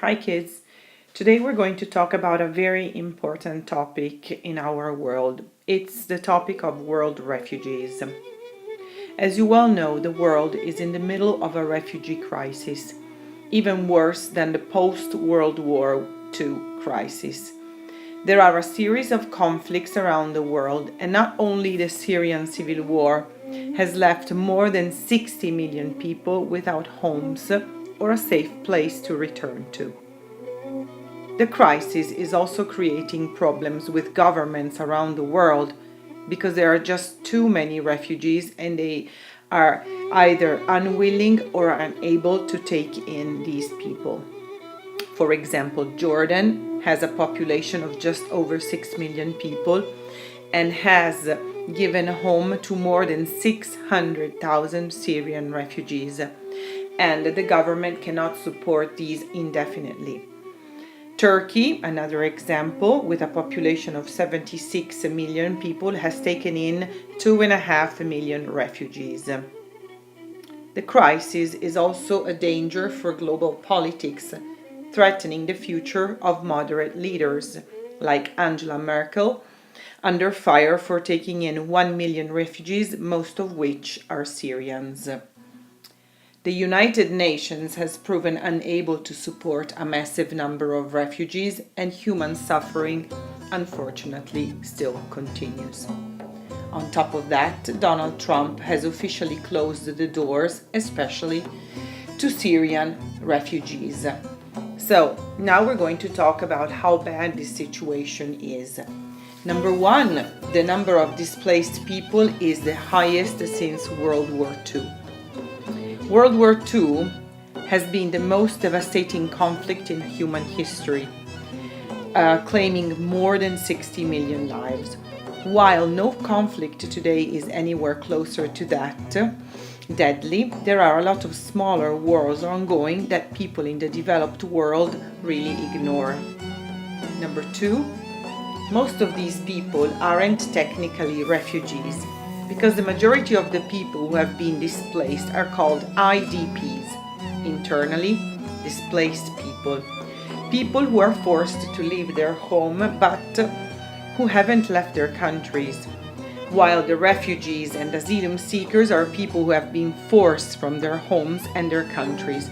Hi, kids. Today we're going to talk about a very important topic in our world. It's the topic of world refugees. As you well know, the world is in the middle of a refugee crisis, even worse than the post World War II crisis. There are a series of conflicts around the world, and not only the Syrian civil war has left more than 60 million people without homes or a safe place to return to. The crisis is also creating problems with governments around the world because there are just too many refugees and they are either unwilling or unable to take in these people. For example, Jordan has a population of just over 6 million people and has given a home to more than 600,000 Syrian refugees, and the government cannot support these indefinitely. Turkey, another example, with a population of 76 million people, has taken in 2.5 million refugees. The crisis is also a danger for global politics, threatening the future of moderate leaders like Angela Merkel, under fire for taking in 1 million refugees, most of which are Syrians. The United Nations has proven unable to support a massive number of refugees, and human suffering, unfortunately, still continues. On top of that, Donald Trump has officially closed the doors, especially to Syrian refugees. So, now we're going to talk about how bad this situation is. Number one, the number of displaced people is the highest since World War II. World War II has been the most devastating conflict in human history, claiming more than 60 million lives. While no conflict today is anywhere closer to that deadly, there are a lot of smaller wars ongoing that people in the developed world really ignore. Number two, most of these people aren't technically refugees, because the majority of the people who have been displaced are called IDPs, internally displaced people, people who are forced to leave their home but who haven't left their countries, while the refugees and asylum seekers are people who have been forced from their homes and their countries.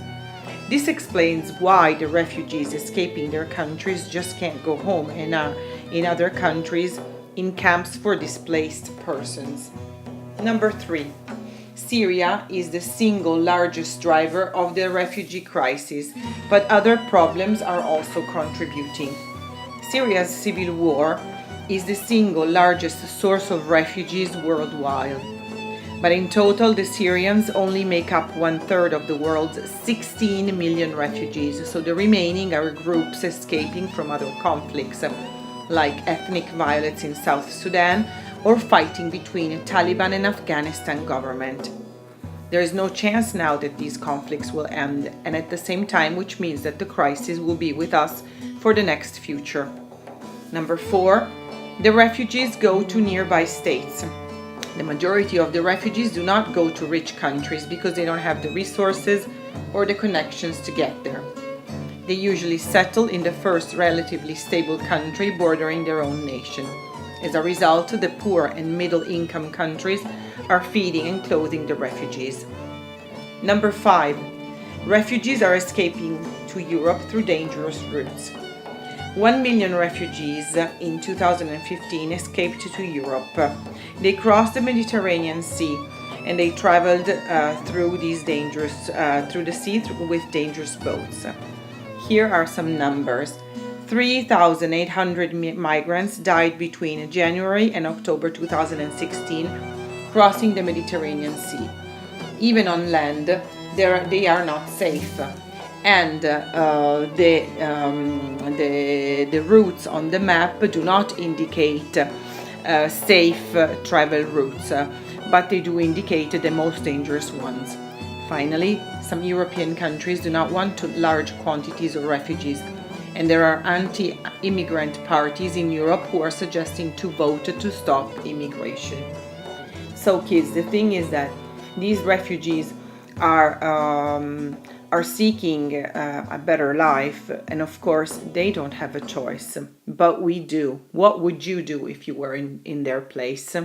This explains why the refugees escaping their countries just can't go home and are in other countries in camps for displaced persons. Number three, Syria is the single largest driver of the refugee crisis, but other problems are also contributing. Syria's civil war is the single largest source of refugees worldwide. But in total, the Syrians only make up 1/3 of the world's 16 million refugees, so the remaining are groups escaping from other conflicts, like ethnic violence in South Sudan or fighting between Taliban and Afghanistan government. There is no chance now that these conflicts will end, and at the same time, which means that the crisis will be with us for the next future. Number four, the refugees go to nearby states. The majority of the refugees do not go to rich countries because they don't have the resources or the connections to get there. They usually settle in the first relatively stable country bordering their own nation. As a result, the poor and middle-income countries are feeding and clothing the refugees. Number five, refugees are escaping to Europe through dangerous routes. 1 million refugees in 2015 escaped to Europe. They crossed the Mediterranean Sea and they traveled through the sea with dangerous boats. Here are some numbers. 3,800 migrants died between January and October 2016 crossing the Mediterranean Sea. Even on land, they are not safe. And the routes on the map do not indicate safe travel routes, but they do indicate the most dangerous ones. Finally, some European countries do not want large quantities of refugees, and there are anti-immigrant parties in Europe who are suggesting to vote to stop immigration. So kids, the thing is that these refugees are are seeking a better life, and of course they don't have a choice, but we do. What would you do if you were in their place?